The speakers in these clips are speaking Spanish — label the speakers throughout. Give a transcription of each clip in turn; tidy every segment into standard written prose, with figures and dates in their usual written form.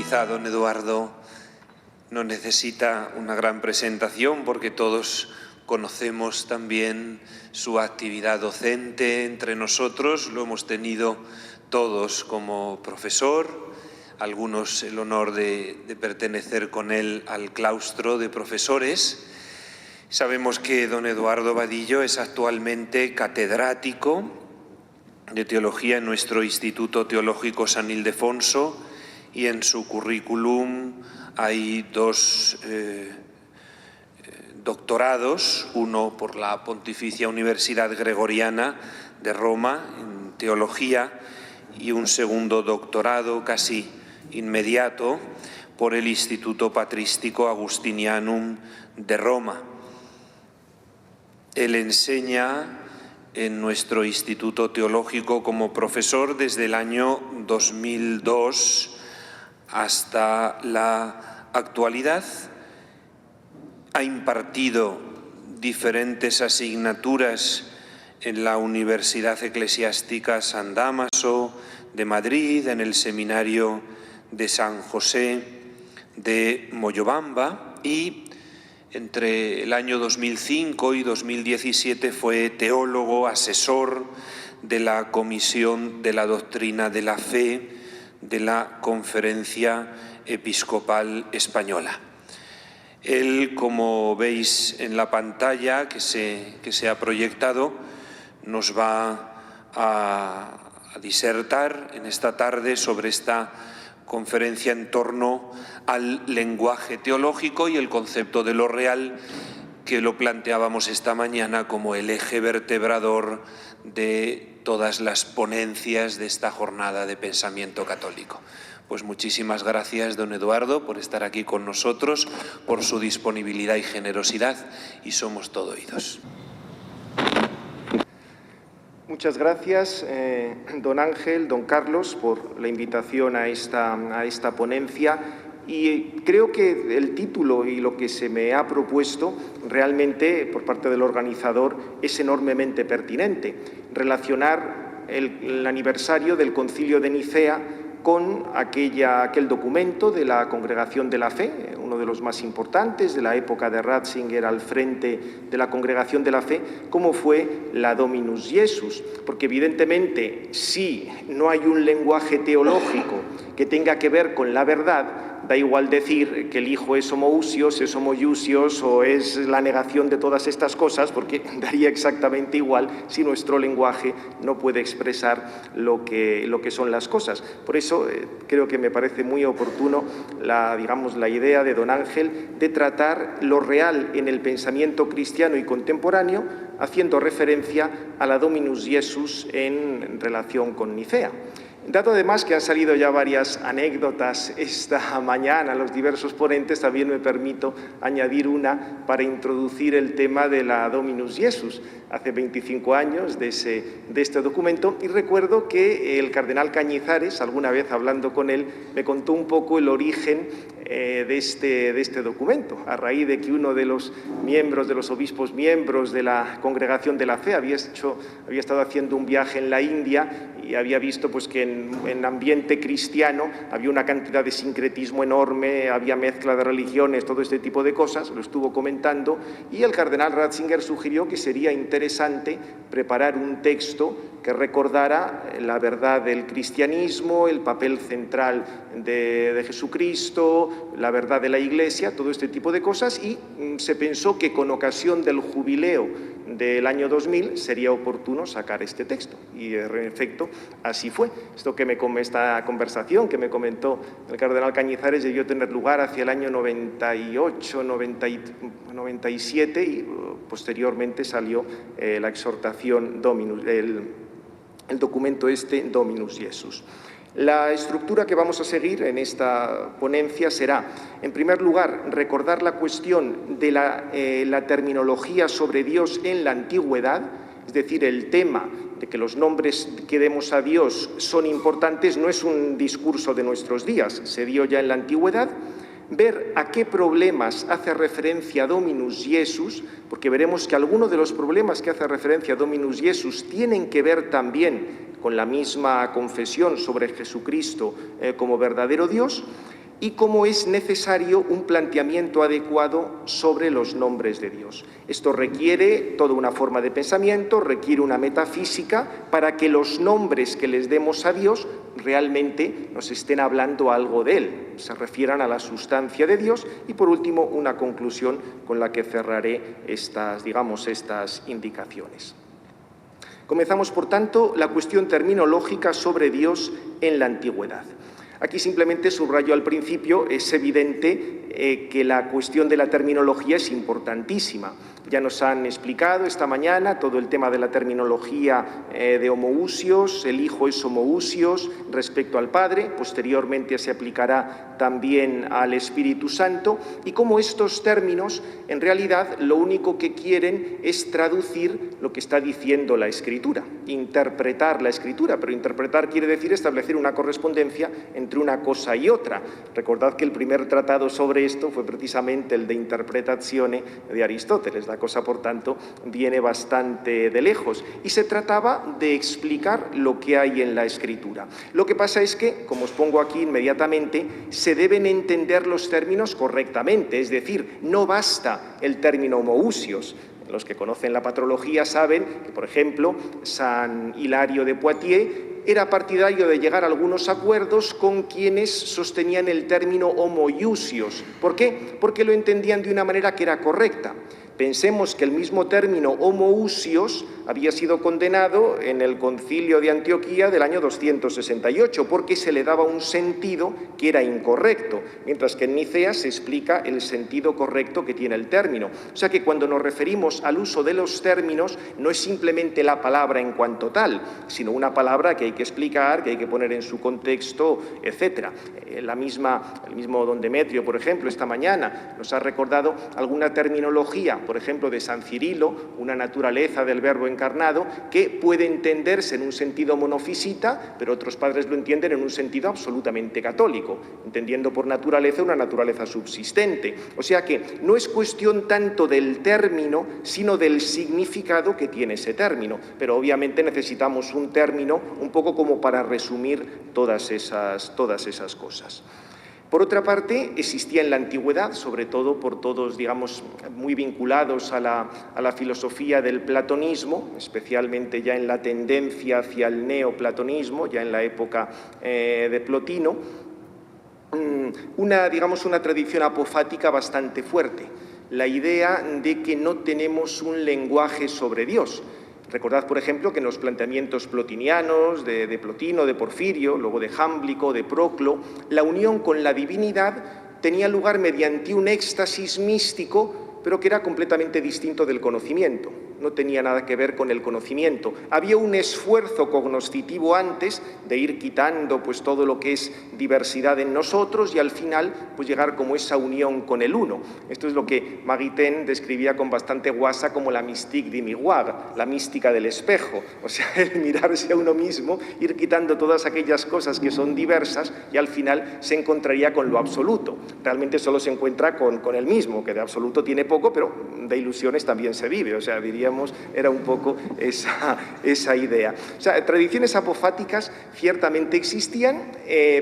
Speaker 1: Quizá don Eduardo no necesita una gran presentación porque todos conocemos también su actividad docente entre nosotros, lo hemos tenido todos como profesor, algunos el honor de pertenecer con él al claustro de profesores. Sabemos que don Eduardo Vadillo es actualmente catedrático de Teología en nuestro Instituto Teológico San Ildefonso y en su currículum hay dos doctorados, uno por la Pontificia Universidad Gregoriana de Roma en Teología y un segundo doctorado casi inmediato por el Instituto Patrístico Agustinianum de Roma. Él enseña en nuestro Instituto Teológico como profesor desde el año 2002 hasta la actualidad. Ha impartido diferentes asignaturas en la Universidad Eclesiástica San Dámaso de Madrid, en el Seminario de San José de Moyobamba y entre el año 2005 y 2017 fue teólogo, asesor de la Comisión de la Doctrina de la Fe de la Conferencia Episcopal Española. Él, como veis en la pantalla que se ha proyectado, nos va a disertar en esta tarde sobre esta conferencia en torno al lenguaje teológico y el concepto de lo real, que lo planteábamos esta mañana como el eje vertebrador de todas las ponencias de esta jornada de pensamiento católico. Pues muchísimas gracias, don Eduardo, por estar aquí con nosotros, por su disponibilidad y generosidad, y somos todo oídos.
Speaker 2: Muchas gracias, don Ángel, don Carlos, por la invitación a esta ponencia. Y creo que el título y lo que se me ha propuesto realmente por parte del organizador es enormemente pertinente. Relacionar el aniversario del Concilio de Nicea con aquel documento de la Congregación de la Fe, uno de los más importantes de la época de Ratzinger al frente de la Congregación de la Fe, como fue la Dominus Iesus. Porque evidentemente, si no hay un lenguaje teológico que tenga que ver con la verdad, da igual decir que el Hijo es homoousios, es homoiousios o es la negación de todas estas cosas, porque daría exactamente igual si nuestro lenguaje no puede expresar lo que son las cosas. Por eso creo que me parece muy oportuno la idea de don Ángel de tratar lo real en el pensamiento cristiano y contemporáneo, haciendo referencia a la Dominus Iesus en relación con Nicea. Dado además que han salido ya varias anécdotas esta mañana, los diversos ponentes, también me permito añadir una para introducir el tema de la Dominus Iesus. Hace 25 años de este documento, y recuerdo que el cardenal Cañizares, alguna vez hablando con él, me contó un poco el origen de este documento, a raíz de que uno de los obispos miembros de la Congregación de la Fe había estado haciendo un viaje en la India y había visto pues, que en ambiente cristiano había una cantidad de sincretismo enorme, había mezcla de religiones, todo este tipo de cosas, lo estuvo comentando, y el cardenal Ratzinger sugirió que sería interesante preparar un texto que recordara la verdad del cristianismo, el papel central de Jesucristo, la verdad de la Iglesia, todo este tipo de cosas, y se pensó que con ocasión del jubileo del año 2000 sería oportuno sacar este texto, y en efecto así fue. Esta conversación que me comentó el cardenal Cañizares debió tener lugar hacia el año 98, 97 y posteriormente salió la exhortación Dominus, el documento Dominus Iesus. La estructura que vamos a seguir en esta ponencia será, en primer lugar, recordar la cuestión de la terminología sobre Dios en la antigüedad, es decir, el tema de que los nombres que demos a Dios son importantes no es un discurso de nuestros días, se dio ya en la antigüedad. Ver a qué problemas hace referencia Dominus Iesus, porque veremos que algunos de los problemas que hace referencia Dominus Iesus tienen que ver también con la misma confesión sobre Jesucristo como verdadero Dios. y cómo es necesario un planteamiento adecuado sobre los nombres de Dios. Esto requiere toda una forma de pensamiento, requiere una metafísica para que los nombres que les demos a Dios realmente nos estén hablando algo de Él, se refieran a la sustancia de Dios. Y por último, una conclusión con la que cerraré estas indicaciones. Comenzamos, por tanto, la cuestión terminológica sobre Dios en la antigüedad. Aquí simplemente subrayo al principio, es evidente que la cuestión de la terminología es importantísima. Ya nos han explicado esta mañana todo el tema de la terminología de homoousios, el Hijo es homoousios respecto al Padre, posteriormente se aplicará también al Espíritu Santo, y cómo estos términos en realidad lo único que quieren es traducir lo que está diciendo la Escritura, interpretar la Escritura, pero interpretar quiere decir establecer una correspondencia entre una cosa y otra. Recordad que el primer tratado sobre esto fue precisamente el de Interpretazione de Aristóteles. La cosa, por tanto, viene bastante de lejos y se trataba de explicar lo que hay en la Escritura. Lo que pasa es que, como os pongo aquí inmediatamente, se deben entender los términos correctamente, es decir, no basta el término homoousios. Los que conocen la patrología saben que, por ejemplo, San Hilario de Poitiers era partidario de llegar a algunos acuerdos con quienes sostenían el término homoiousios. ¿Por qué? Porque lo entendían de una manera que era correcta. Pensemos que el mismo término homoousios había sido condenado en el Concilio de Antioquía del año 268, porque se le daba un sentido que era incorrecto, mientras que en Nicea se explica el sentido correcto que tiene el término. O sea que cuando nos referimos al uso de los términos, no es simplemente la palabra en cuanto tal, sino una palabra que hay que explicar, que hay que poner en su contexto, etc. El mismo don Demetrio, por ejemplo, esta mañana nos ha recordado alguna terminología, por ejemplo, de San Cirilo, una naturaleza del Verbo encarnado, que puede entenderse en un sentido monofisita, pero otros padres lo entienden en un sentido absolutamente católico, entendiendo por naturaleza una naturaleza subsistente. O sea que no es cuestión tanto del término, sino del significado que tiene ese término. Pero obviamente necesitamos un término un poco como para resumir todas esas cosas. Por otra parte, existía en la antigüedad, sobre todo por todos, digamos, muy vinculados a la filosofía del platonismo, especialmente ya en la tendencia hacia el neoplatonismo, ya en la época de Plotino, una tradición apofática bastante fuerte, la idea de que no tenemos un lenguaje sobre Dios. Recordad, por ejemplo, que en los planteamientos plotinianos, de Plotino, de Porfirio, luego de Jámblico, de Proclo, la unión con la divinidad tenía lugar mediante un éxtasis místico, pero que era completamente distinto del conocimiento. No tenía nada que ver con el conocimiento. Había un esfuerzo cognoscitivo antes de ir quitando pues todo lo que es diversidad en nosotros y al final pues llegar como esa unión con el uno. Esto es lo que Maritain describía con bastante guasa como la mystique du miroir, la mística del espejo. O sea, el mirarse a uno mismo, ir quitando todas aquellas cosas que son diversas y al final se encontraría con lo absoluto. Realmente solo se encuentra con el mismo, que de absoluto tiene poco, pero de ilusiones también se vive. O sea, diríamos, era un poco esa idea. O sea, tradiciones apofáticas ciertamente existían,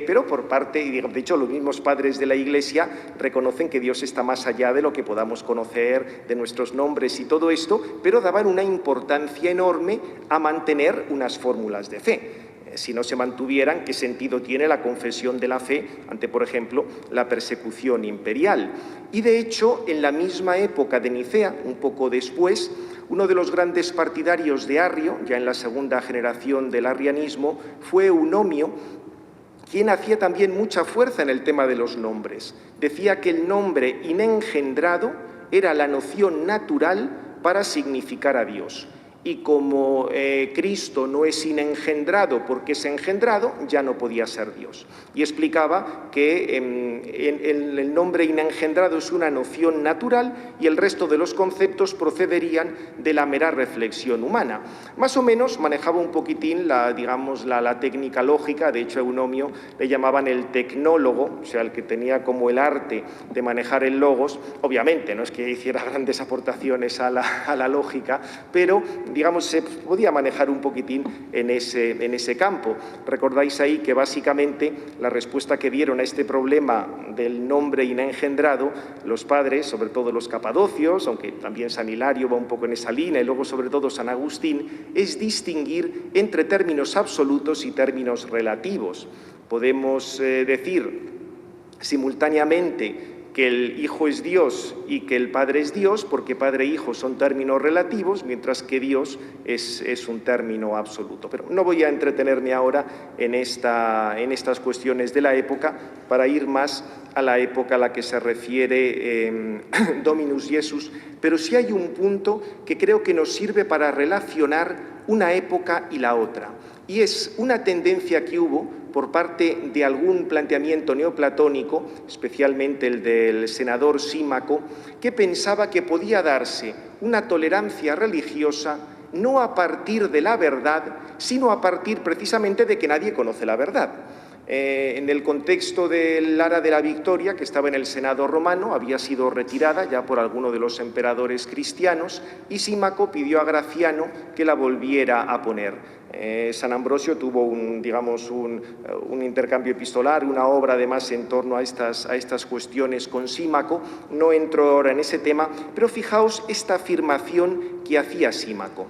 Speaker 2: pero por parte, y de hecho los mismos padres de la Iglesia reconocen que Dios está más allá de lo que podamos conocer, de nuestros nombres y todo esto, pero daban una importancia enorme a mantener unas fórmulas de fe. Si no se mantuvieran, ¿qué sentido tiene la confesión de la fe ante, por ejemplo, la persecución imperial? Y de hecho, en la misma época de Nicea, un poco después, uno de los grandes partidarios de Arrio, ya en la segunda generación del arrianismo, fue Eunomio, quien hacía también mucha fuerza en el tema de los nombres. Decía que el nombre inengendrado era la noción natural para significar a Dios. Y como Cristo no es inengendrado porque es engendrado, ya no podía ser Dios. Y explicaba que el nombre inengendrado es una noción natural y el resto de los conceptos procederían de la mera reflexión humana. Más o menos manejaba un poquitín la técnica lógica. De hecho, a Eunomio le llamaban el tecnólogo, o sea, el que tenía como el arte de manejar el logos. Obviamente, no es que hiciera grandes aportaciones a la lógica, pero digamos, se podía manejar un poquitín en ese campo. Recordáis ahí que básicamente la respuesta que dieron a este problema del nombre inengendrado, los padres, sobre todo los capadocios, aunque también San Hilario va un poco en esa línea, y luego sobre todo San Agustín, es distinguir entre términos absolutos y términos relativos. Podemos decir simultáneamente que el Hijo es Dios y que el Padre es Dios, porque Padre e Hijo son términos relativos, mientras que Dios es un término absoluto. Pero no voy a entretenerme ahora en estas cuestiones de la época, para ir más a la época a la que se refiere Dominus Iesus, pero sí hay un punto que creo que nos sirve para relacionar una época y la otra, y es una tendencia que hubo por parte de algún planteamiento neoplatónico, especialmente el del senador Símaco, que pensaba que podía darse una tolerancia religiosa no a partir de la verdad, sino a partir precisamente de que nadie conoce la verdad. En el contexto del Ara de la Victoria, que estaba en el Senado romano, había sido retirada ya por alguno de los emperadores cristianos, y Símaco pidió a Graciano que la volviera a poner. San Ambrosio tuvo un intercambio epistolar, una obra además en torno a estas cuestiones con Símaco. No entro ahora en ese tema, pero fijaos esta afirmación que hacía Símaco.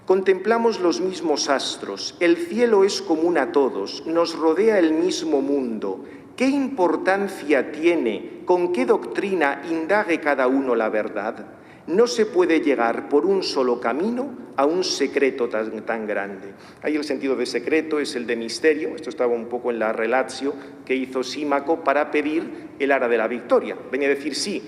Speaker 2: Contemplamos los mismos astros, el cielo es común a todos, nos rodea el mismo mundo. ¿Qué importancia tiene con qué doctrina indague cada uno la verdad? No se puede llegar por un solo camino a un secreto tan grande. Ahí el sentido de secreto es el de misterio. Esto estaba un poco en la relatio que hizo Símaco para pedir el Ara de la Victoria. Venía a decir, sí,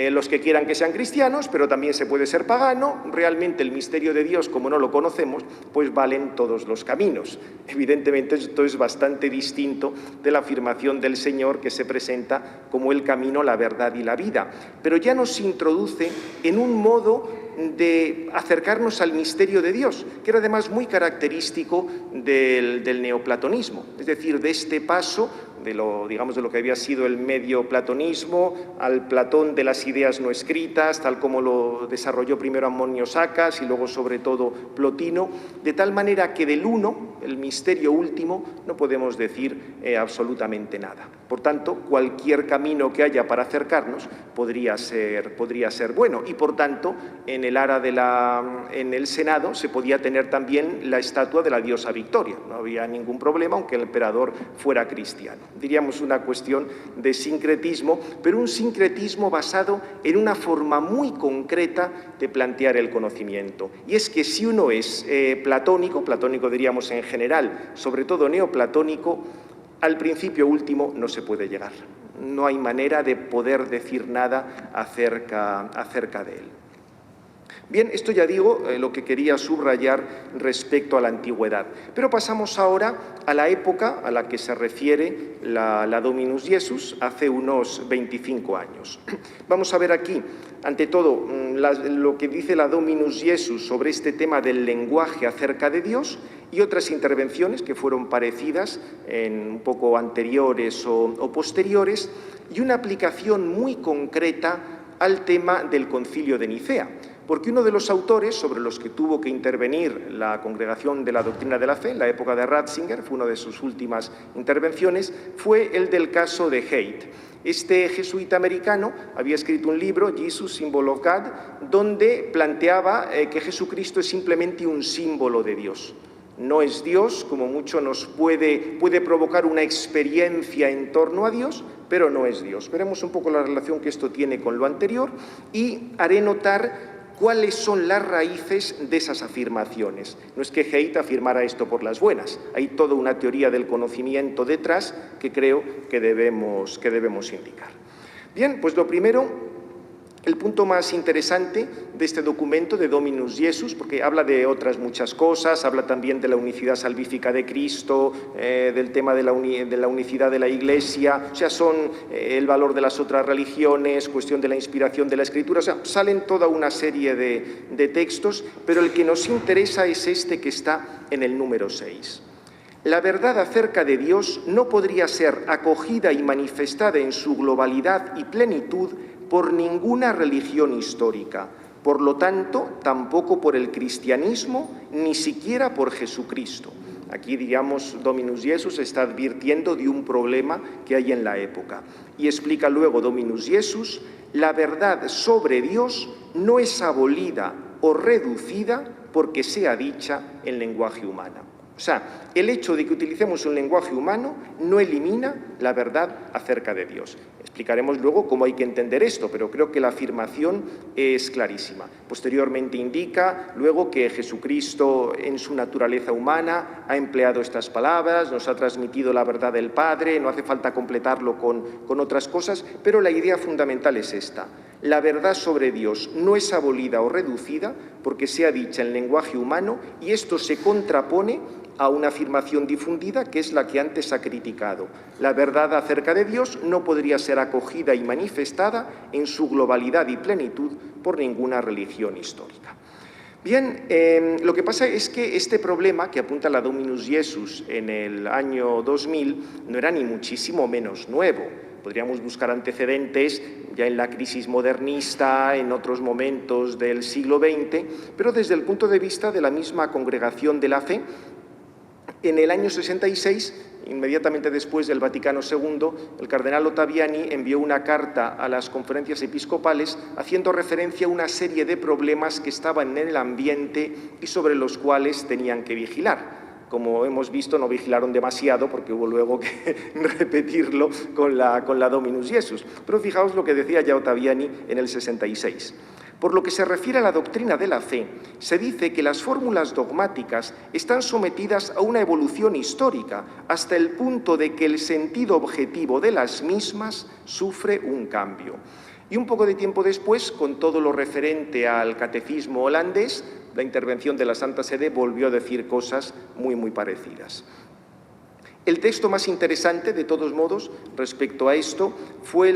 Speaker 2: los que quieran que sean cristianos, pero también se puede ser pagano. Realmente el misterio de Dios, como no lo conocemos, pues valen todos los caminos. Evidentemente esto es bastante distinto de la afirmación del Señor, que se presenta como el camino, la verdad y la vida. Pero ya nos introduce en un modo de acercarnos al misterio de Dios, que era además muy característico del neoplatonismo, es decir, de este paso de lo que había sido el medio platonismo al Platón de las ideas no escritas, tal como lo desarrolló primero Ammonio Sacas y luego sobre todo Plotino, de tal manera que del uno, el misterio último, no podemos decir absolutamente nada. Por tanto, cualquier camino que haya para acercarnos podría ser bueno, y por tanto en el Senado se podía tener también la estatua de la diosa Victoria, no había ningún problema aunque el emperador fuera cristiano. Diríamos una cuestión de sincretismo, pero un sincretismo basado en una forma muy concreta de plantear el conocimiento. Y es que si uno es platónico diríamos en general, sobre todo neoplatónico, al principio último no se puede llegar. No hay manera de poder decir nada acerca de él. Bien, esto ya digo lo que quería subrayar respecto a la antigüedad. Pero pasamos ahora a la época a la que se refiere la Dominus Iesus, hace unos 25 años. Vamos a ver aquí, ante todo, lo que dice la Dominus Iesus sobre este tema del lenguaje acerca de Dios y otras intervenciones que fueron parecidas, un poco anteriores o posteriores, y una aplicación muy concreta al tema del Concilio de Nicea. Porque uno de los autores sobre los que tuvo que intervenir la Congregación de la Doctrina de la Fe en la época de Ratzinger, fue una de sus últimas intervenciones, fue el del caso de Haidt. Este jesuita americano había escrito un libro, Jesus, Symbol of God, donde planteaba que Jesucristo es simplemente un símbolo de Dios. No es Dios, como mucho nos puede provocar una experiencia en torno a Dios, pero no es Dios. Veremos un poco la relación que esto tiene con lo anterior y haré notar cuáles son las raíces de esas afirmaciones. No es que Haidt afirmara esto por las buenas, hay toda una teoría del conocimiento detrás que creo que debemos indicar. Bien, pues lo primero, el punto más interesante de este documento de Dominus Iesus, porque habla de otras muchas cosas, habla también de la unicidad salvífica de Cristo, del tema de la unicidad de la Iglesia, o sea, son el valor de las otras religiones, cuestión de la inspiración de la Escritura, o sea, salen toda una serie de textos, pero el que nos interesa es este que está en el número 6. La verdad acerca de Dios no podría ser acogida y manifestada en su globalidad y plenitud por ninguna religión histórica, Por lo tanto, tampoco por el cristianismo, ni siquiera por Jesucristo. Aquí, digamos, Dominus Iesus está advirtiendo de un problema que hay en la época. Y explica luego Dominus Iesus: la verdad sobre Dios no es abolida o reducida porque sea dicha en lenguaje humano. O sea, el hecho de que utilicemos un lenguaje humano no elimina la verdad acerca de Dios. Explicaremos luego cómo hay que entender esto, pero creo que la afirmación es clarísima. Posteriormente indica luego que Jesucristo, en su naturaleza humana, ha empleado estas palabras, nos ha transmitido la verdad del Padre, no hace falta completarlo con otras cosas, pero la idea fundamental es esta: la verdad sobre Dios no es abolida o reducida porque sea dicha en lenguaje humano, y esto se contrapone a una afirmación difundida que es la que antes ha criticado. La verdad acerca de Dios no podría ser acogida y manifestada en su globalidad y plenitud por ninguna religión histórica. Bien, lo que pasa es que este problema que apunta la Dominus Iesus en el año 2000 no era ni muchísimo menos nuevo. Podríamos buscar antecedentes ya en la crisis modernista, en otros momentos del siglo XX, pero desde el punto de vista de la misma Congregación de la Fe, en el año 66, inmediatamente después del Vaticano II, el cardenal Ottaviani envió una carta a las conferencias episcopales haciendo referencia a una serie de problemas que estaban en el ambiente y sobre los cuales tenían que vigilar. Como hemos visto, no vigilaron demasiado porque hubo luego que repetirlo con la Dominus Iesus. Pero fijaos lo que decía ya Ottaviani en el 66. Por lo que se refiere a la doctrina de la fe, se dice que las fórmulas dogmáticas están sometidas a una evolución histórica hasta el punto de que el sentido objetivo de las mismas sufre un cambio. Y un poco de tiempo después, con todo lo referente al catecismo holandés, la intervención de la Santa Sede volvió a decir cosas muy parecidas. El texto más interesante, de todos modos, respecto a esto, fue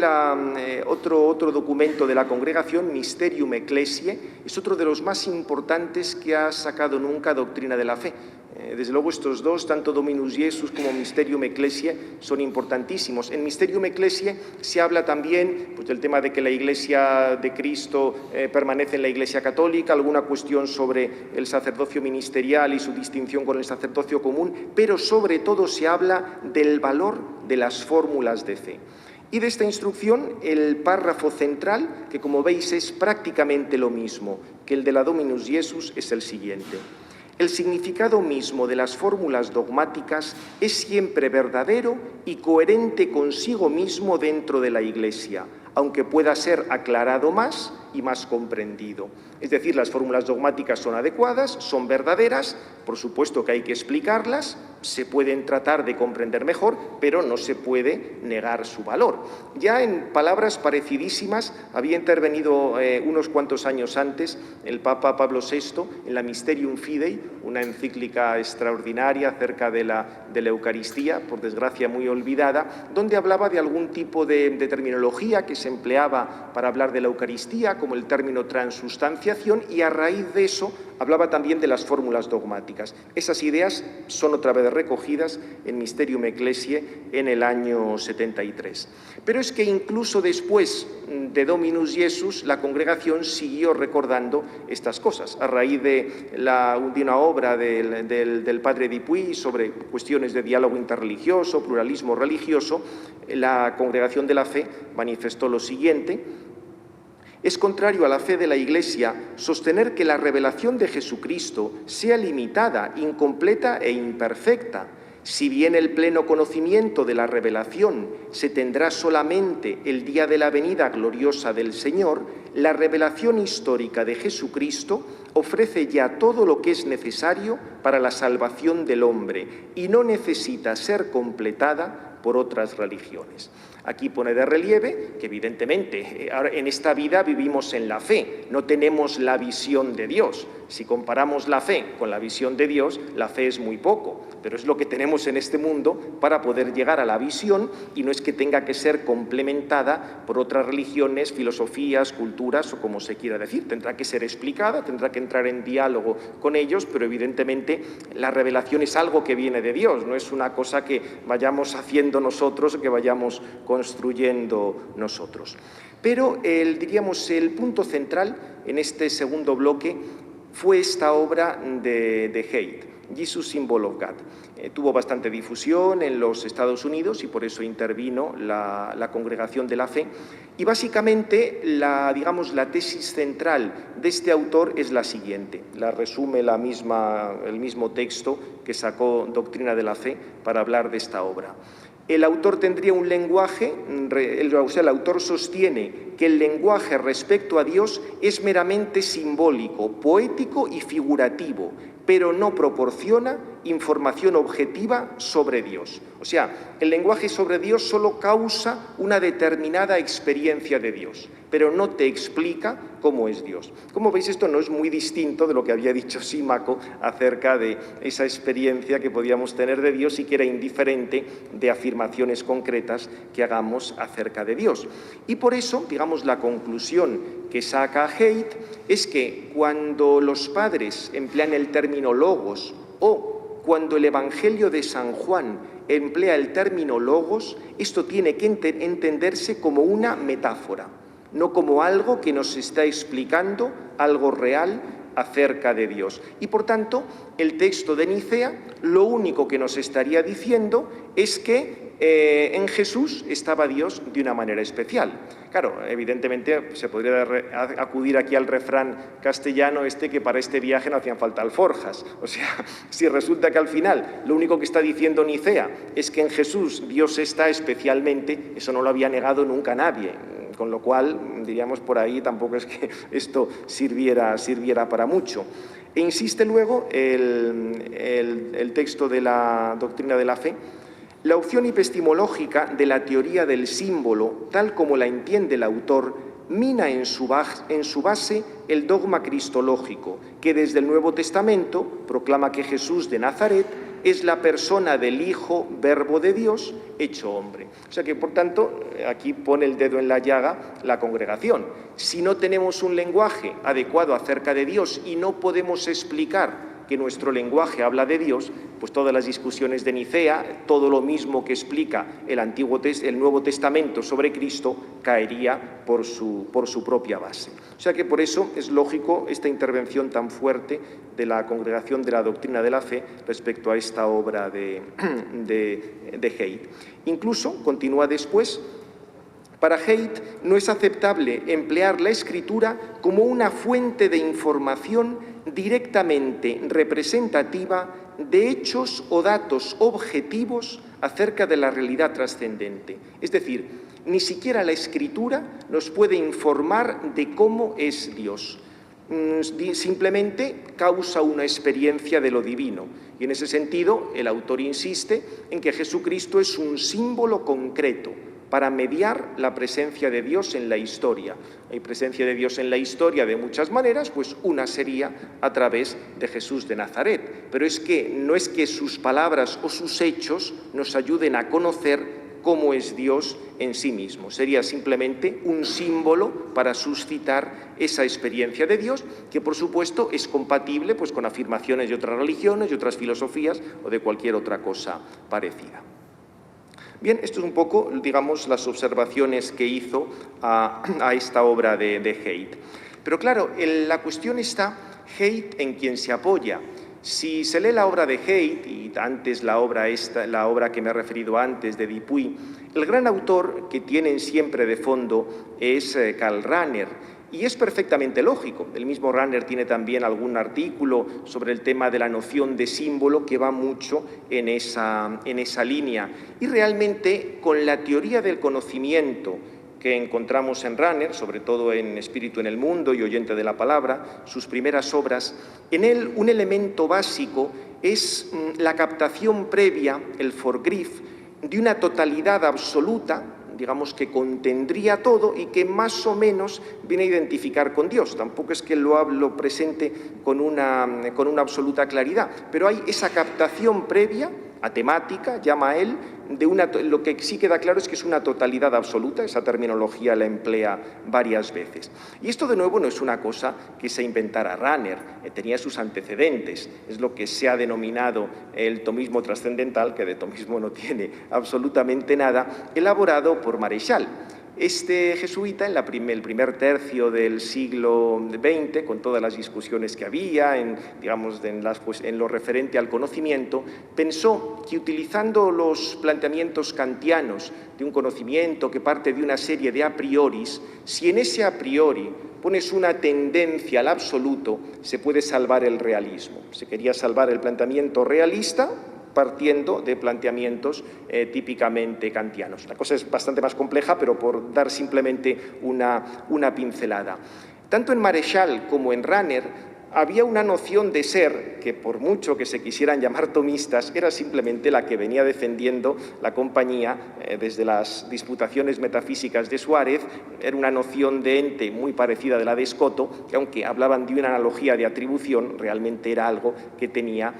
Speaker 2: otro documento de la Congregación, Mysterium Ecclesiae. Es otro de los más importantes que ha sacado nunca Doctrina de la Fe. Desde luego estos dos, tanto Dominus Iesus como Mysterium Ecclesiae, son importantísimos. En Mysterium Ecclesiae se habla también del tema de que la Iglesia de Cristo permanece en la Iglesia Católica, alguna cuestión sobre el sacerdocio ministerial y su distinción con el sacerdocio común, pero sobre todo se habla del valor de las fórmulas de fe. Y de esta instrucción, el párrafo central, que como veis es prácticamente lo mismo que el de la Dominus Iesus, es el siguiente: el significado mismo de las fórmulas dogmáticas es siempre verdadero y coherente consigo mismo dentro de la Iglesia, aunque pueda ser aclarado más y más comprendido. Es decir, las fórmulas dogmáticas son adecuadas, son verdaderas, por supuesto que hay que explicarlas, se pueden tratar de comprender mejor, pero no se puede negar su valor. Ya en palabras parecidísimas había intervenido unos cuantos años antes el Papa Pablo VI en la Mysterium Fidei, una encíclica extraordinaria acerca de la Eucaristía, por desgracia muy olvidada, donde hablaba de algún tipo de terminología que se empleaba para hablar de la Eucaristía, como el término transustanciación, y a raíz de eso hablaba también de las fórmulas dogmáticas. Esas ideas son otra vez recogidas en Mysterium Ecclesiae en el año 73. Pero es que incluso después de Dominus Iesus, la congregación siguió recordando estas cosas. A raíz de una obra del padre Dupuy sobre cuestiones de diálogo interreligioso, pluralismo religioso, la Congregación de la Fe manifestó lo siguiente: es contrario a la fe de la Iglesia sostener que la revelación de Jesucristo sea limitada, incompleta e imperfecta. Si bien el pleno conocimiento de la revelación se tendrá solamente el día de la venida gloriosa del Señor, la revelación histórica de Jesucristo ofrece ya todo lo que es necesario para la salvación del hombre y no necesita ser completada por otras religiones. Aquí pone de relieve que evidentemente en esta vida vivimos en la fe, no tenemos la visión de Dios. Si comparamos la fe con la visión de Dios, la fe es muy poco, pero es lo que tenemos en este mundo para poder llegar a la visión, y no es que tenga que ser complementada por otras religiones, filosofías, culturas o como se quiera decir. Tendrá que ser explicada, tendrá que entrar en diálogo con ellos, pero evidentemente la revelación es algo que viene de Dios, no es una cosa que vayamos haciendo nosotros o que vayamos construyendo nosotros. Pero diríamos, el punto central en este segundo bloque fue esta obra de Haidt, Jesus Symbol of God. Tuvo bastante difusión en los Estados Unidos y por eso intervino la Congregación de la Fe. Y básicamente, digamos, la tesis central de este autor es la siguiente. La resume el mismo texto que sacó Doctrina de la Fe para hablar de esta obra. El autor tendría un lenguaje, el autor sostiene que el lenguaje respecto a Dios es meramente simbólico, poético y figurativo, pero no proporciona información objetiva sobre Dios. O sea, el lenguaje sobre Dios solo causa una determinada experiencia de Dios, pero no te explica cómo es Dios. Como veis, esto no es muy distinto de lo que había dicho Símaco acerca de esa experiencia que podíamos tener de Dios y que era indiferente de afirmaciones concretas que hagamos acerca de Dios. Y por eso, digamos, la conclusión que saca Haidt es que cuando los padres emplean el término logos o cuando el Evangelio de San Juan emplea el término logos, esto tiene que entenderse como una metáfora, no como algo que nos está explicando algo real acerca de Dios. Y por tanto, el texto de Nicea lo único que nos estaría diciendo es que en Jesús estaba Dios de una manera especial. Claro, evidentemente se podría acudir aquí al refrán castellano que para este viaje no hacían falta alforjas. O sea, si resulta que al final lo único que está diciendo Nicea es que en Jesús Dios está especialmente, eso no lo había negado nunca nadie. Con lo cual, diríamos, por ahí tampoco es que esto sirviera para mucho. E insiste luego el texto de la Doctrina de la Fe. La opción epistemológica de la teoría del símbolo, tal como la entiende el autor, mina en su base el dogma cristológico, que desde el Nuevo Testamento proclama que Jesús de Nazaret es la persona del Hijo, Verbo de Dios, hecho hombre. O sea que, por tanto, aquí pone el dedo en la llaga la congregación. Si no tenemos un lenguaje adecuado acerca de Dios y no podemos explicar que nuestro lenguaje habla de Dios, pues todas las discusiones de Nicea, todo lo mismo que explica el Nuevo Testamento sobre Cristo, caería por su propia base. O sea que por eso es lógico esta intervención tan fuerte de la Congregación de la Doctrina de la Fe respecto a esta obra de Haidt. Incluso, continúa después, para Haidt no es aceptable emplear la Escritura como una fuente de información directamente representativa de hechos o datos objetivos acerca de la realidad trascendente. Es decir, ni siquiera la Escritura nos puede informar de cómo es Dios. Simplemente causa una experiencia de lo divino. Y en ese sentido, el autor insiste en que Jesucristo es un símbolo concreto para mediar la presencia de Dios en la historia. Hay presencia de Dios en la historia de muchas maneras, pues una sería a través de Jesús de Nazaret. Pero no es que sus palabras o sus hechos nos ayuden a conocer cómo es Dios en sí mismo. Sería simplemente un símbolo para suscitar esa experiencia de Dios, que por supuesto es compatible pues, con afirmaciones de otras religiones, de otras filosofías o de cualquier otra cosa parecida. Bien, esto es un poco, digamos, las observaciones que hizo a esta obra de Haidt. Pero claro, la cuestión está Haidt en quien se apoya. Si se lee la obra de Haidt, y antes la obra que me he referido antes de Dupuy, el gran autor que tienen siempre de fondo es Karl Rahner. Y es perfectamente lógico. El mismo Rahner tiene también algún artículo sobre el tema de la noción de símbolo que va mucho en esa línea. Y realmente con la teoría del conocimiento que encontramos en Rahner, sobre todo en Espíritu en el Mundo y Oyente de la Palabra, sus primeras obras, en él un elemento básico es la captación previa, el Vorgriff, de una totalidad absoluta, digamos que contendría todo y que más o menos viene a identificar con Dios. Tampoco es que lo presente con una absoluta claridad, pero hay esa captación previa, atemática, llama él, lo que sí queda claro es que es una totalidad absoluta, esa terminología la emplea varias veces. Y esto de nuevo no es una cosa que se inventara Rahner, tenía sus antecedentes, es lo que se ha denominado el tomismo trascendental, que de tomismo no tiene absolutamente nada, elaborado por Mareschal. Este jesuita, en el primer tercio del siglo XX, con todas las discusiones que había, en lo referente al conocimiento, pensó que utilizando los planteamientos kantianos de un conocimiento que parte de una serie de a prioris, si en ese a priori pones una tendencia al absoluto, se puede salvar el realismo. Se quería salvar el planteamiento realista partiendo de planteamientos típicamente kantianos. La cosa es bastante más compleja, pero por dar simplemente una pincelada. Tanto en Mareschal como en Rahner había una noción de ser que, por mucho que se quisieran llamar tomistas, era simplemente la que venía defendiendo la compañía desde las disputaciones metafísicas de Suárez. Era una noción de ente muy parecida de la de Escoto, que aunque hablaban de una analogía de atribución, realmente era algo que tendía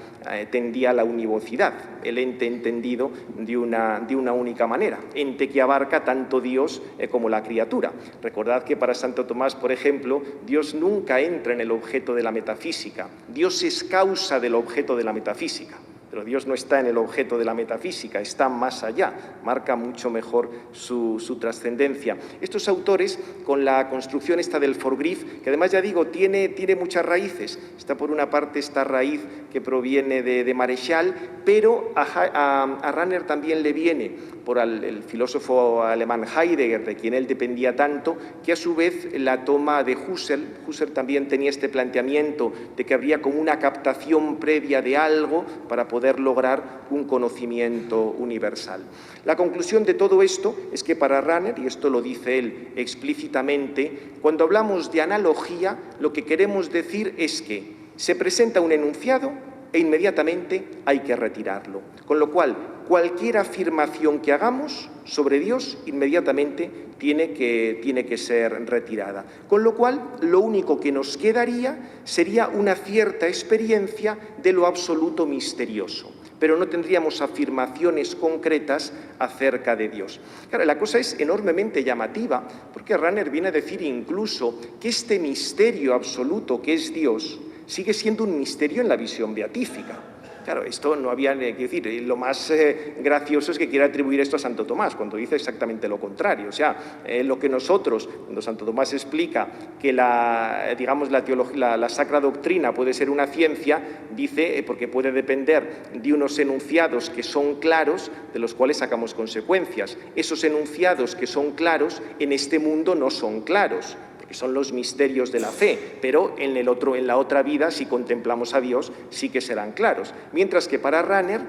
Speaker 2: a la univocidad, el ente entendido de una única manera, ente que abarca tanto Dios como la criatura. Recordad que para Santo Tomás, por ejemplo, Dios nunca entra en el objeto de la metafísica. Dios es causa del objeto de la metafísica, pero Dios no está en el objeto de la metafísica, está más allá, marca mucho mejor su trascendencia. Estos autores, con la construcción esta del Forgriff, que además, ya digo, tiene muchas raíces. Está por una parte esta raíz que proviene de Mareschal, pero a Rahner también le viene por el filósofo alemán Heidegger, de quien él dependía tanto, que a su vez la toma de Husserl. Husserl también tenía este planteamiento de que habría como una captación previa de algo para poder lograr un conocimiento universal. La conclusión de todo esto es que para Rahner, y esto lo dice él explícitamente, cuando hablamos de analogía, lo que queremos decir es que se presenta un enunciado e inmediatamente hay que retirarlo. Con lo cual, cualquier afirmación que hagamos sobre Dios inmediatamente tiene que ser retirada. Con lo cual, lo único que nos quedaría sería una cierta experiencia de lo absoluto misterioso, pero no tendríamos afirmaciones concretas acerca de Dios. Claro, la cosa es enormemente llamativa, porque Rahner viene a decir incluso que este misterio absoluto que es Dios sigue siendo un misterio en la visión beatífica. Claro, esto no había que decir. Lo más gracioso es que quiera atribuir esto a Santo Tomás, cuando dice exactamente lo contrario. O sea, lo que nosotros, cuando Santo Tomás explica que la sacra doctrina puede ser una ciencia, dice porque puede depender de unos enunciados que son claros, de los cuales sacamos consecuencias. Esos enunciados que son claros en este mundo no son claros, que son los misterios de la fe, pero en la otra vida, si contemplamos a Dios, sí que serán claros. Mientras que para Rahner,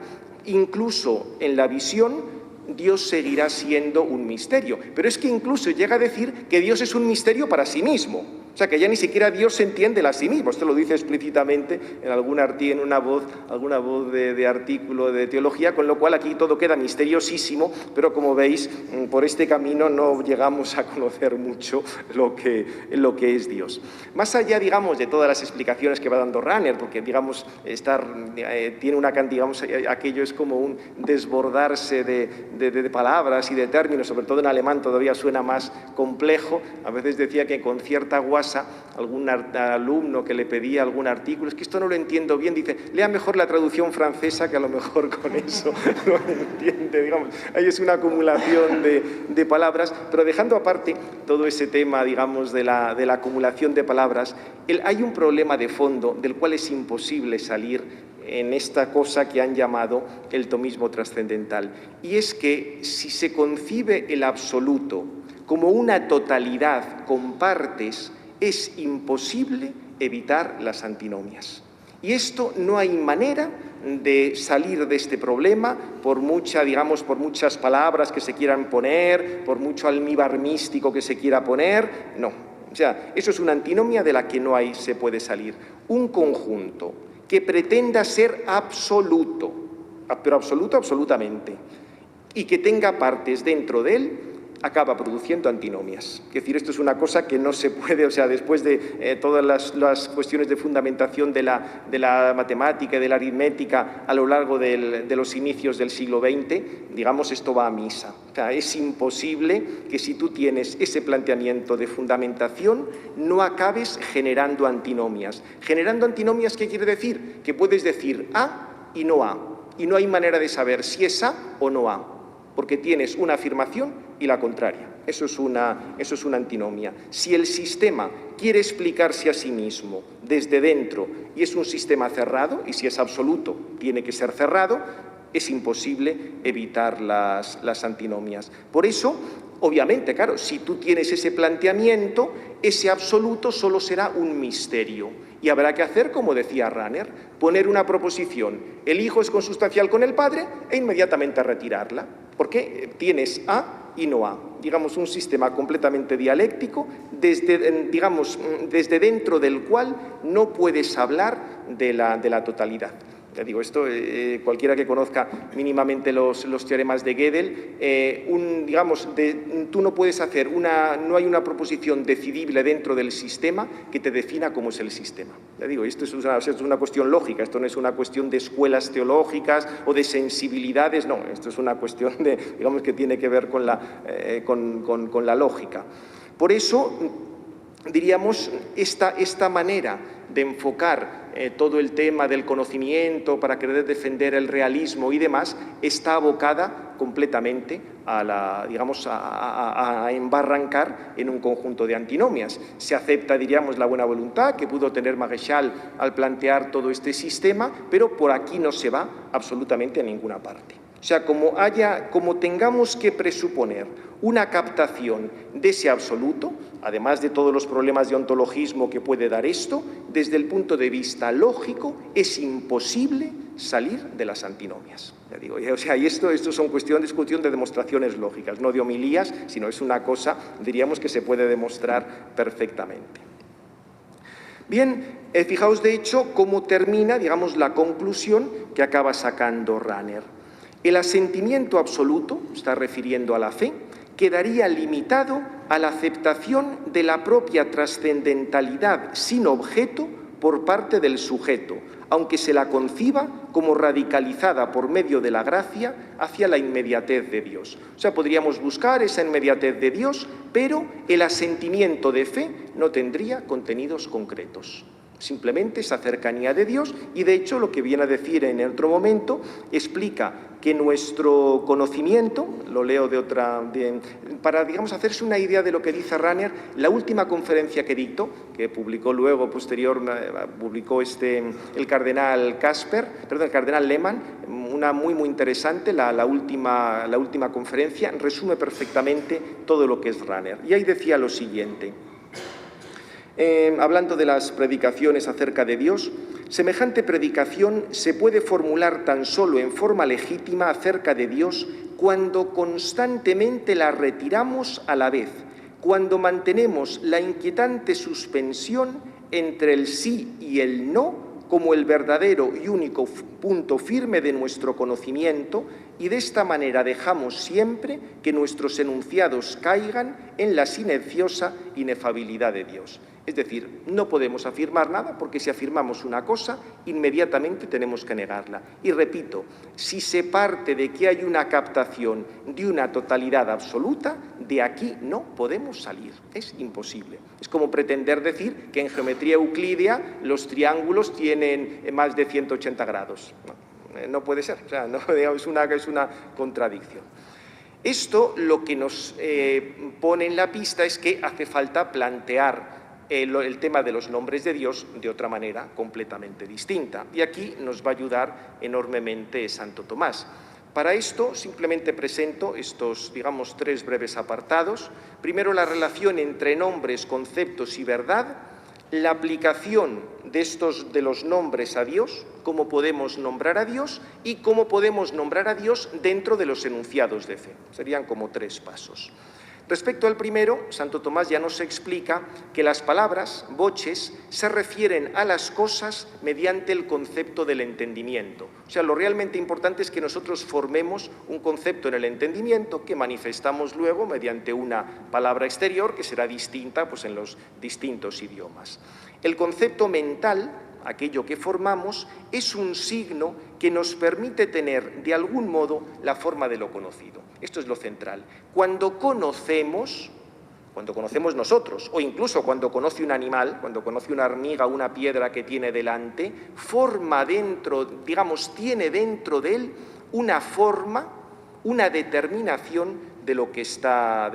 Speaker 2: incluso en la visión, Dios seguirá siendo un misterio. Pero es que incluso llega a decir que Dios es un misterio para sí mismo. O sea, que ya ni siquiera Dios se entiende a sí mismo. Esto lo dice explícitamente en alguna voz de artículo de teología, con lo cual aquí todo queda misteriosísimo, pero como veis, por este camino no llegamos a conocer mucho lo que es Dios. Más allá, digamos, de todas las explicaciones que va dando Rahner, porque, digamos, tiene una cantidad, digamos, aquello es como un desbordarse de palabras y de términos, sobre todo en alemán todavía suena más complejo. A veces decía que con cierta guasa algún alumno que le pedía algún artículo, es que esto no lo entiendo bien, dice, lea mejor la traducción francesa, que a lo mejor con eso no entiende, digamos. Ahí es una acumulación de palabras, pero dejando aparte todo ese tema, digamos, de la acumulación de palabras, hay un problema de fondo del cual es imposible salir en esta cosa que han llamado el tomismo trascendental, y es que si se concibe el absoluto como una totalidad con partes, es imposible evitar las antinomias. Y esto no hay manera de salir de este problema por muchas palabras que se quieran poner, por mucho almíbar místico que se quiera poner, no. O sea, eso es una antinomia de la que no se puede salir. Un conjunto que pretenda ser absoluto, pero absoluto absolutamente, y que tenga partes dentro de él, acaba produciendo antinomias. Es decir, esto es una cosa que no se puede, o sea, después de todas las cuestiones de fundamentación de la matemática y de la aritmética a lo largo de los inicios del siglo XX, digamos, esto va a misa. O sea, es imposible que si tú tienes ese planteamiento de fundamentación no acabes generando antinomias. Generando antinomias, ¿qué quiere decir? Que puedes decir A y no A, y no hay manera de saber si es A o no A, porque tienes una afirmación y la contraria. Eso es una antinomia. Si el sistema quiere explicarse a sí mismo desde dentro y es un sistema cerrado, y si es absoluto tiene que ser cerrado, es imposible evitar las antinomias. Por eso, obviamente, claro, si tú tienes ese planteamiento, ese absoluto solo será un misterio. Y habrá que hacer, como decía Rahner, poner una proposición, el hijo es consustancial con el padre, e inmediatamente retirarla, porque tienes A y no A. Digamos, un sistema completamente dialéctico, desde dentro del cual no puedes hablar de la totalidad. Ya digo, esto, cualquiera que conozca mínimamente los teoremas de Gödel, tú no puedes hacer no hay una proposición decidible dentro del sistema que te defina cómo es el sistema. Ya digo, esto es una cuestión lógica, esto no es una cuestión de escuelas teológicas o de sensibilidades, no, esto es una cuestión que tiene que ver con la lógica. Por eso, diríamos, esta manera de enfocar todo el tema del conocimiento para querer defender el realismo y demás, está abocada completamente a embarrancar en un conjunto de antinomias. Se acepta, diríamos, la buena voluntad que pudo tener Maréchal al plantear todo este sistema, pero por aquí no se va absolutamente a ninguna parte. O sea, como tengamos que presuponer una captación de ese absoluto, además de todos los problemas de ontologismo que puede dar esto, desde el punto de vista lógico es imposible salir de las antinomias. Ya digo, o sea, y esto son cuestión de demostraciones lógicas, no de homilías, sino es una cosa, diríamos, que se puede demostrar perfectamente. Bien, fijaos de hecho cómo termina, digamos, la conclusión que acaba sacando Rahner. El asentimiento absoluto, está refiriendo a la fe, quedaría limitado a la aceptación de la propia trascendentalidad sin objeto por parte del sujeto, aunque se la conciba como radicalizada por medio de la gracia hacia la inmediatez de Dios. O sea, podríamos buscar esa inmediatez de Dios, pero el asentimiento de fe no tendría contenidos concretos. Simplemente esa cercanía de Dios, y de hecho lo que viene a decir en otro momento explica que nuestro conocimiento, lo leo para, digamos, hacerse una idea de lo que dice Rahner, la última conferencia que dictó, que publicó luego, publicó el cardenal Lehmann, una muy interesante, la última conferencia, resume perfectamente todo lo que es Rahner. Y ahí decía lo siguiente. Hablando de las predicaciones acerca de Dios, semejante predicación se puede formular tan solo en forma legítima acerca de Dios cuando constantemente la retiramos a la vez, cuando mantenemos la inquietante suspensión entre el sí y el no como el verdadero y único punto firme de nuestro conocimiento, y de esta manera dejamos siempre que nuestros enunciados caigan en la silenciosa inefabilidad de Dios. Es decir, no podemos afirmar nada porque si afirmamos una cosa, inmediatamente tenemos que negarla. Y repito, si se parte de que hay una captación de una totalidad absoluta, de aquí no podemos salir. Es imposible. Es como pretender decir que en geometría euclídea los triángulos tienen más de 180 grados. No puede ser, o sea, no, es una contradicción. Esto lo que nos pone en la pista es que hace falta plantear el tema de los nombres de Dios de otra manera completamente distinta. Y aquí nos va a ayudar enormemente Santo Tomás. Para esto simplemente presento estos, digamos, 3 breves apartados. Primero, la relación entre nombres, conceptos y verdad, la aplicación de los nombres a Dios, cómo podemos nombrar a Dios y cómo podemos nombrar a Dios dentro de los enunciados de fe. Serían como 3 pasos. Respecto al primero, Santo Tomás ya nos explica que las palabras, voces, se refieren a las cosas mediante el concepto del entendimiento. O sea, lo realmente importante es que nosotros formemos un concepto en el entendimiento que manifestamos luego mediante una palabra exterior que será distinta pues, en los distintos idiomas. El concepto mental, aquello que formamos, es un signo que nos permite tener, de algún modo, la forma de lo conocido. Esto es lo central. Cuando conocemos nosotros, o incluso cuando conoce un animal, cuando conoce una hormiga, una piedra que tiene delante, forma dentro, digamos, tiene dentro de él una forma, una determinación de lo que está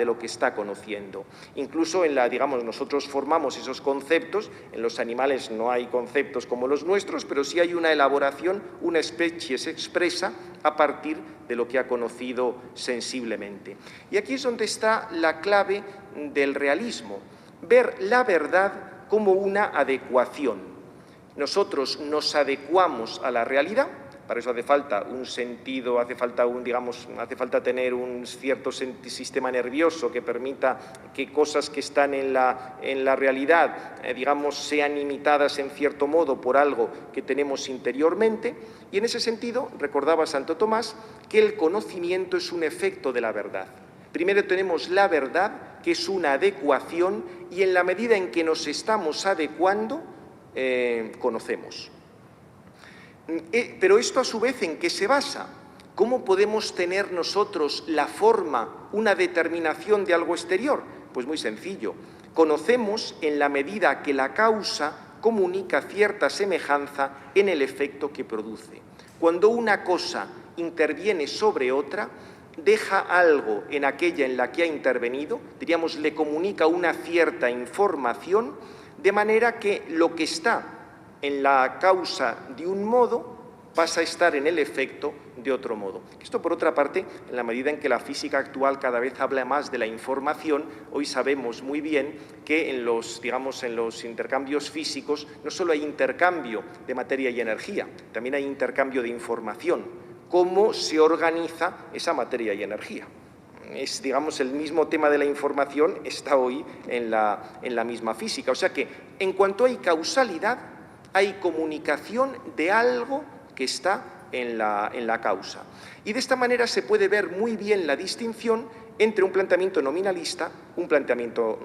Speaker 2: conociendo. Incluso nosotros formamos esos conceptos, en los animales no hay conceptos como los nuestros, pero sí hay una elaboración, una especie se expresa a partir de lo que ha conocido sensiblemente. Y aquí es donde está la clave del realismo, ver la verdad como una adecuación. Nosotros nos adecuamos a la realidad. Para eso hace falta un sentido, hace falta tener un cierto sistema nervioso que permita que cosas que están en la realidad, sean imitadas en cierto modo por algo que tenemos interiormente. Y en ese sentido, recordaba Santo Tomás que el conocimiento es un efecto de la verdad. Primero tenemos la verdad, que es una adecuación, y en la medida en que nos estamos adecuando, conocemos. Pero esto a su vez, ¿en qué se basa? ¿Cómo podemos tener nosotros la forma, una determinación de algo exterior? Pues muy sencillo. Conocemos en la medida que la causa comunica cierta semejanza en el efecto que produce. Cuando una cosa interviene sobre otra, deja algo en aquella en la que ha intervenido, diríamos, le comunica una cierta información, de manera que lo que está en la causa de un modo pasa a estar en el efecto de otro modo. Esto, por otra parte, en la medida en que la física actual cada vez habla más de la información, hoy sabemos muy bien que en los intercambios físicos no solo hay intercambio de materia y energía, también hay intercambio de información. ¿Cómo se organiza esa materia y energía? Es, el mismo tema de la información está hoy en la misma física. O sea que, en cuanto hay causalidad, hay comunicación de algo que está en la causa. Y de esta manera se puede ver muy bien la distinción entre un planteamiento nominalista y un planteamiento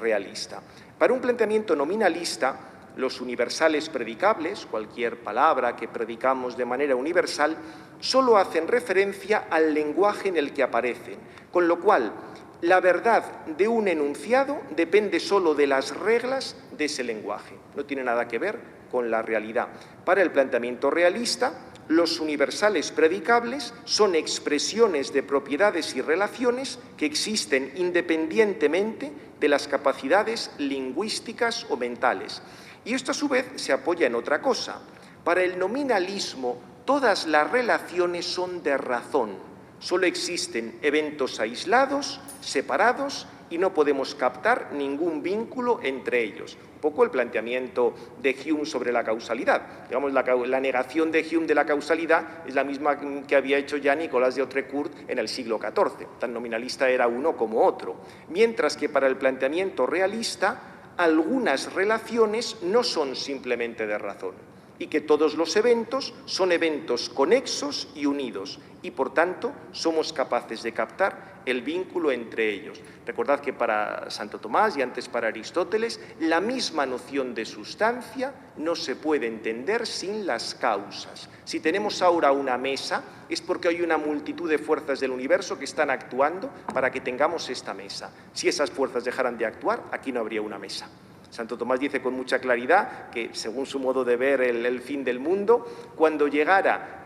Speaker 2: realista. Para un planteamiento nominalista, los universales predicables, cualquier palabra que predicamos de manera universal, solo hacen referencia al lenguaje en el que aparecen, con lo cual la verdad de un enunciado depende solo de las reglas de ese lenguaje, no tiene nada que ver con la realidad. Para el planteamiento realista, los universales predicables son expresiones de propiedades y relaciones que existen independientemente de las capacidades lingüísticas o mentales. Y esto a su vez se apoya en otra cosa. Para el nominalismo, todas las relaciones son de razón. Solo existen eventos aislados, separados, y no podemos captar ningún vínculo entre ellos. Un poco el planteamiento de Hume sobre la causalidad. La negación de Hume de la causalidad es la misma que había hecho ya Nicolas de Autrecourt en el siglo XIV. Tan nominalista era uno como otro. Mientras que para el planteamiento realista, algunas relaciones no son simplemente de razón, y que todos los eventos son eventos conexos y unidos, y por tanto somos capaces de captar el vínculo entre ellos. Recordad que para Santo Tomás y antes para Aristóteles, la misma noción de sustancia no se puede entender sin las causas. Si tenemos ahora una mesa, es porque hay una multitud de fuerzas del universo que están actuando para que tengamos esta mesa. Si esas fuerzas dejaran de actuar, aquí no habría una mesa. Santo Tomás dice con mucha claridad que, según su modo de ver el fin del mundo, cuando llegara,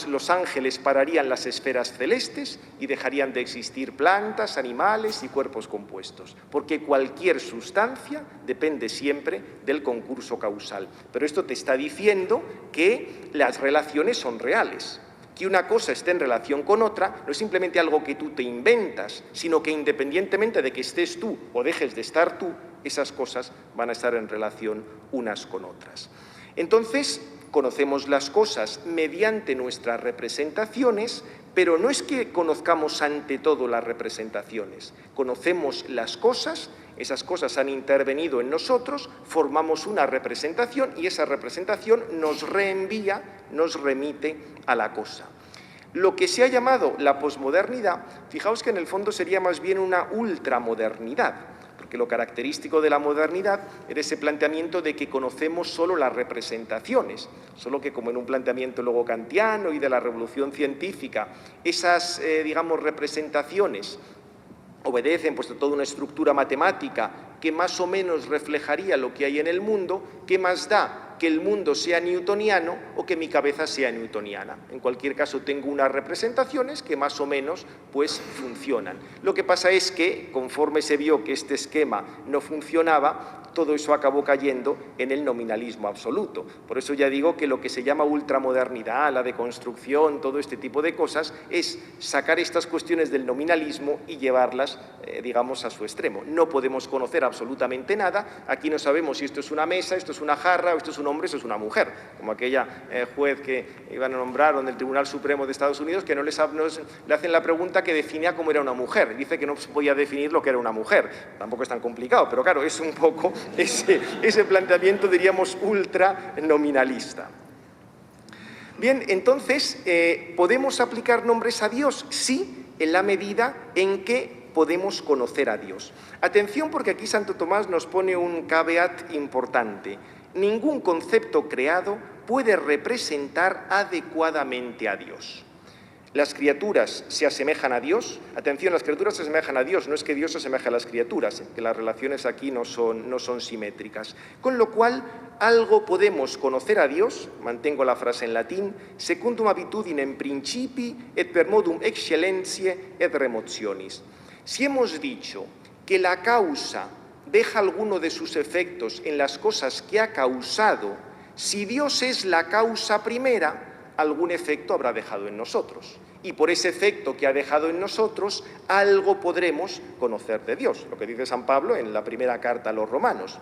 Speaker 2: los ángeles pararían las esferas celestes y dejarían de existir plantas, animales y cuerpos compuestos, porque cualquier sustancia depende siempre del concurso causal. Pero esto te está diciendo que las relaciones son reales. Que una cosa esté en relación con otra no es simplemente algo que tú te inventas, sino que independientemente de que estés tú o dejes de estar tú, esas cosas van a estar en relación unas con otras. Entonces, conocemos las cosas mediante nuestras representaciones, pero no es que conozcamos ante todo las representaciones, conocemos las cosas, esas cosas han intervenido en nosotros, formamos una representación y esa representación nos reenvía, nos remite a la cosa. Lo que se ha llamado la posmodernidad, fijaos que en el fondo sería más bien una ultramodernidad, porque lo característico de la modernidad era ese planteamiento de que conocemos solo las representaciones, solo que como en un planteamiento luego kantiano y de la revolución científica, esas, digamos, representaciones obedecen pues a toda una estructura matemática que más o menos reflejaría lo que hay en el mundo, ¿qué más da que el mundo sea newtoniano o que mi cabeza sea newtoniana? En cualquier caso tengo unas representaciones que más o menos pues funcionan. Lo que pasa es que conforme se vio que este esquema no funcionaba, todo eso acabó cayendo en el nominalismo absoluto. Por eso ya digo que lo que se llama ultramodernidad, la deconstrucción, todo este tipo de cosas, es sacar estas cuestiones del nominalismo y llevarlas, digamos, a su extremo. No podemos conocer absolutamente nada, aquí no sabemos si esto es una mesa, esto es una jarra, o esto es un hombre, esto es una mujer, como aquella juez que iban a nombrar en el Tribunal Supremo de Estados Unidos, que le hacen la pregunta que definía cómo era una mujer, dice que no se podía definir lo que era una mujer, tampoco es tan complicado, pero claro, es un poco ese planteamiento, diríamos, ultra nominalista. Bien, entonces, ¿podemos aplicar nombres a Dios? Sí, en la medida en que podemos conocer a Dios. Atención, porque aquí Santo Tomás nos pone un caveat importante. Ningún concepto creado puede representar adecuadamente a Dios. Las criaturas se asemejan a Dios. Atención, las criaturas se asemejan a Dios, no es que Dios se asemeje a las criaturas, que las relaciones aquí no son simétricas. Con lo cual, algo podemos conocer a Dios, mantengo la frase en latín, secundum habitudinem principii et per modum excellentiae et remotionis. Si hemos dicho que la causa deja alguno de sus efectos en las cosas que ha causado, si Dios es la causa primera, algún efecto habrá dejado en nosotros. Y por ese efecto que ha dejado en nosotros, algo podremos conocer de Dios, lo que dice San Pablo en la primera carta a los Romanos.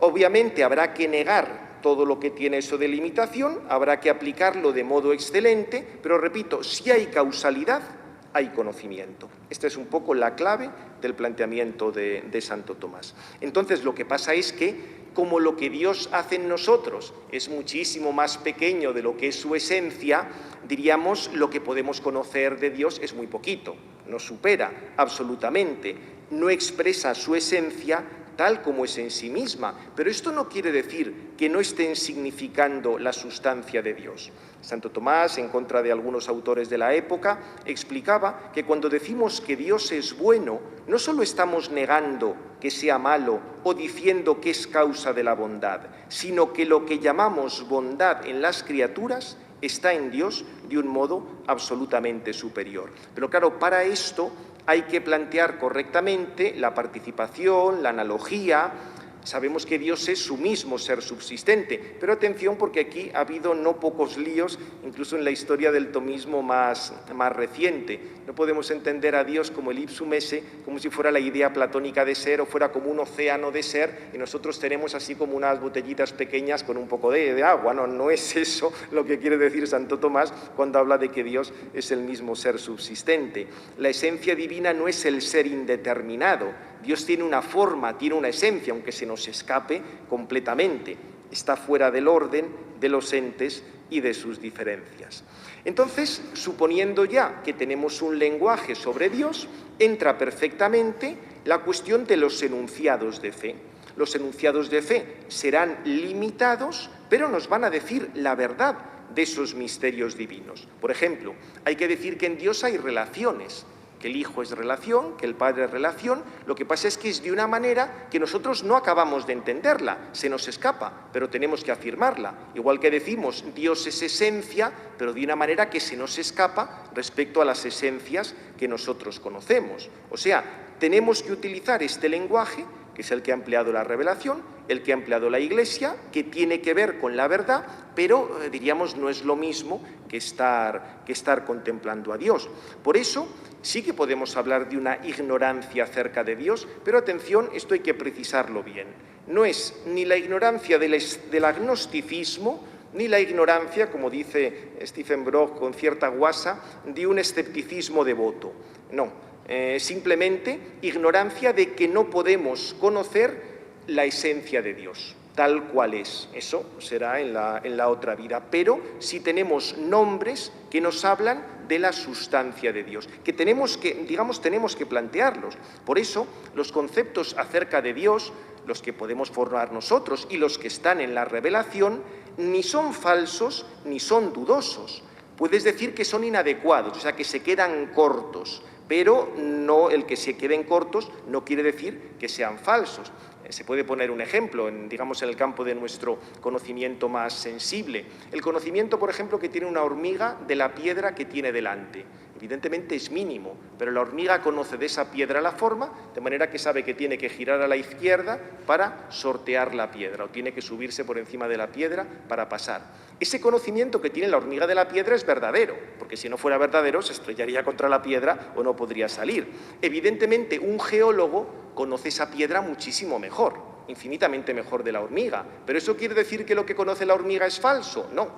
Speaker 2: Obviamente habrá que negar todo lo que tiene eso de limitación, habrá que aplicarlo de modo excelente, pero repito, si hay causalidad, hay conocimiento. Esta es un poco la clave del planteamiento de Santo Tomás. Entonces, lo que pasa es que, como lo que Dios hace en nosotros es muchísimo más pequeño de lo que es su esencia, diríamos, lo que podemos conocer de Dios es muy poquito, nos supera absolutamente, no expresa su esencia tal como es en sí misma, pero esto no quiere decir que no estén significando la sustancia de Dios. Santo Tomás, en contra de algunos autores de la época, explicaba que cuando decimos que Dios es bueno, no solo estamos negando que sea malo o diciendo que es causa de la bondad, sino que lo que llamamos bondad en las criaturas está en Dios de un modo absolutamente superior. Pero claro, para esto hay que plantear correctamente la participación, la analogía. Sabemos que Dios es su mismo ser subsistente, pero atención porque aquí ha habido no pocos líos, incluso en la historia del tomismo más reciente. No podemos entender a Dios como el ipsum esse, como si fuera la idea platónica de ser o fuera como un océano de ser y nosotros tenemos así como unas botellitas pequeñas con un poco de agua. No es eso lo que quiere decir Santo Tomás cuando habla de que Dios es el mismo ser subsistente. La esencia divina no es el ser indeterminado. Dios tiene una forma, tiene una esencia, aunque se nos escape completamente. Está fuera del orden de los entes y de sus diferencias. Entonces, suponiendo ya que tenemos un lenguaje sobre Dios, entra perfectamente la cuestión de los enunciados de fe. Los enunciados de fe serán limitados, pero nos van a decir la verdad de esos misterios divinos. Por ejemplo, hay que decir que en Dios hay relaciones, que el Hijo es relación, que el Padre es relación. Lo que pasa es que es de una manera que nosotros no acabamos de entenderla, se nos escapa, pero tenemos que afirmarla. Igual que decimos, Dios es esencia, pero de una manera que se nos escapa respecto a las esencias que nosotros conocemos. O sea, tenemos que utilizar este lenguaje, que es el que ha empleado la revelación, el que ha empleado la Iglesia, que tiene que ver con la verdad, pero diríamos no es lo mismo que estar contemplando a Dios. Por eso sí que podemos hablar de una ignorancia acerca de Dios, pero atención, esto hay que precisarlo bien. No es ni la ignorancia del agnosticismo, ni la ignorancia, como dice Stephen Brock con cierta guasa, de un escepticismo devoto. No, simplemente ignorancia de que no podemos conocer la esencia de Dios, tal cual es. Eso será en la otra vida. Pero si tenemos nombres que nos hablan de la sustancia de Dios, que tenemos que plantearlos. Por eso, los conceptos acerca de Dios, los que podemos formar nosotros y los que están en la revelación, ni son falsos ni son dudosos. Puedes decir que son inadecuados, o sea, que se quedan cortos, pero no, el que se queden cortos no quiere decir que sean falsos. Se puede poner un ejemplo, digamos, en el campo de nuestro conocimiento más sensible. El conocimiento, por ejemplo, que tiene una hormiga de la piedra que tiene delante. Evidentemente es mínimo, pero la hormiga conoce de esa piedra la forma, de manera que sabe que tiene que girar a la izquierda para sortear la piedra, o tiene que subirse por encima de la piedra para pasar. Ese conocimiento que tiene la hormiga de la piedra es verdadero, porque si no fuera verdadero se estrellaría contra la piedra o no podría salir. Evidentemente, un geólogo conoce esa piedra muchísimo mejor, infinitamente mejor de la hormiga. ¿Pero eso quiere decir que lo que conoce la hormiga es falso? No.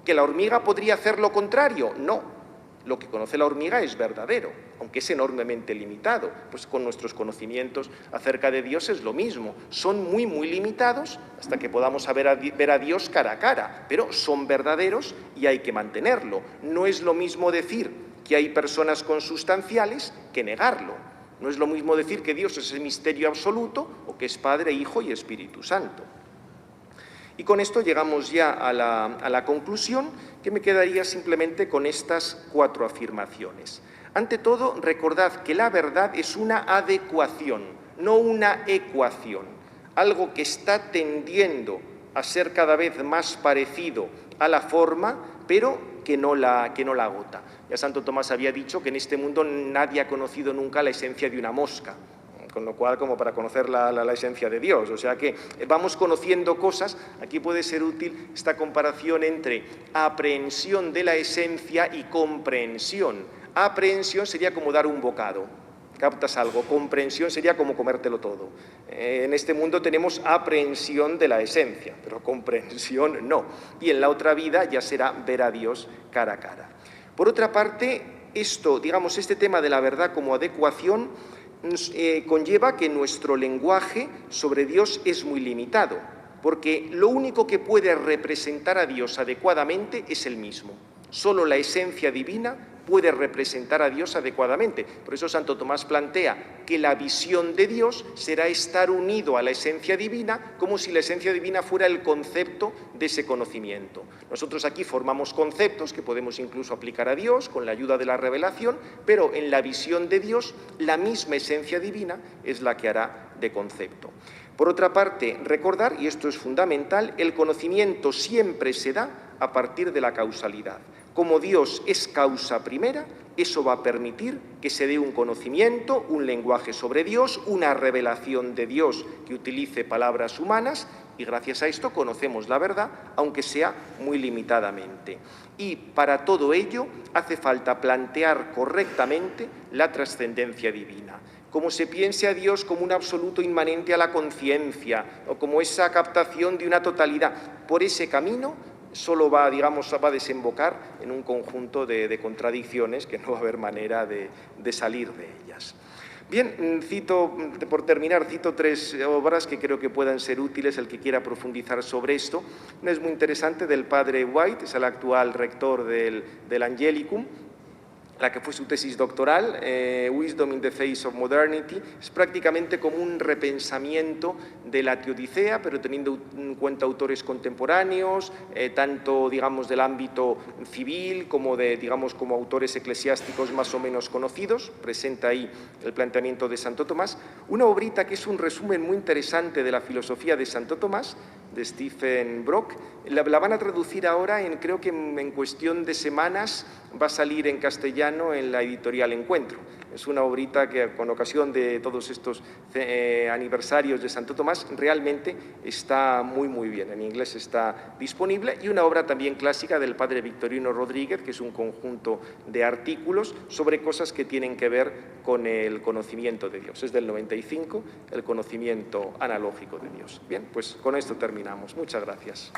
Speaker 2: ¿Que la hormiga podría hacer lo contrario? No. Lo que conoce la hormiga es verdadero, aunque es enormemente limitado. Pues con nuestros conocimientos acerca de Dios es lo mismo. Son muy, muy limitados hasta que podamos ver a Dios cara a cara, pero son verdaderos y hay que mantenerlo. No es lo mismo decir que hay personas consustanciales que negarlo. No es lo mismo decir que Dios es el misterio absoluto o que es Padre, Hijo y Espíritu Santo. Y con esto llegamos ya a la conclusión, que me quedaría simplemente con estas 4 afirmaciones. Ante todo, recordad que la verdad es una adecuación, no una ecuación, algo que está tendiendo a ser cada vez más parecido a la forma, pero que no la agota. Ya Santo Tomás había dicho que en este mundo nadie ha conocido nunca la esencia de una mosca, con lo cual como para conocer la esencia de Dios. O sea que vamos conociendo cosas. Aquí puede ser útil esta comparación entre aprehensión de la esencia y comprensión. Aprehensión sería como dar un bocado, captas algo. Comprensión sería como comértelo todo. En este mundo tenemos aprehensión de la esencia, pero comprensión no. Y en la otra vida ya será ver a Dios cara a cara. Por otra parte, este tema de la verdad como adecuación conlleva que nuestro lenguaje sobre Dios es muy limitado, porque lo único que puede representar a Dios adecuadamente es Él mismo. Solo la esencia divina puede representar a Dios adecuadamente. Por eso Santo Tomás plantea que la visión de Dios será estar unido a la esencia divina, como si la esencia divina fuera el concepto de ese conocimiento. Nosotros aquí formamos conceptos que podemos incluso aplicar a Dios con la ayuda de la revelación, pero en la visión de Dios la misma esencia divina es la que hará de concepto. Por otra parte, recordar, y esto es fundamental, el conocimiento siempre se da a partir de la causalidad. Como Dios es causa primera, eso va a permitir que se dé un conocimiento, un lenguaje sobre Dios, una revelación de Dios que utilice palabras humanas, y gracias a esto conocemos la verdad, aunque sea muy limitadamente. Y para todo ello hace falta plantear correctamente la trascendencia divina. Como se piense a Dios como un absoluto inmanente a la conciencia, o como esa captación de una totalidad. Por ese camino solo va a desembocar en un conjunto de contradicciones que no va a haber manera de salir de ellas. Bien, por terminar, cito 3 obras que creo que puedan ser útiles el que quiera profundizar sobre esto. Una es muy interesante, del padre White, es el actual rector del Angelicum, la que fue su tesis doctoral, Wisdom in the Face of Modernity. Es prácticamente como un repensamiento de la Teodicea, pero teniendo en cuenta autores contemporáneos, tanto, digamos, del ámbito civil como como autores eclesiásticos más o menos conocidos. Presenta ahí el planteamiento de Santo Tomás. Una obrita que es un resumen muy interesante de la filosofía de Santo Tomás, de Stephen Brock. La van a traducir ahora, creo que en cuestión de semanas va a salir en castellano en la editorial Encuentro. Es una obrita que con ocasión de todos estos aniversarios de Santo Tomás realmente está muy, muy bien. En inglés está disponible, y una obra también clásica del padre Victorino Rodríguez, que es un conjunto de artículos sobre cosas que tienen que ver con el conocimiento de Dios. Es del 95, el conocimiento analógico de Dios. Bien, pues con esto terminamos. Muchas gracias.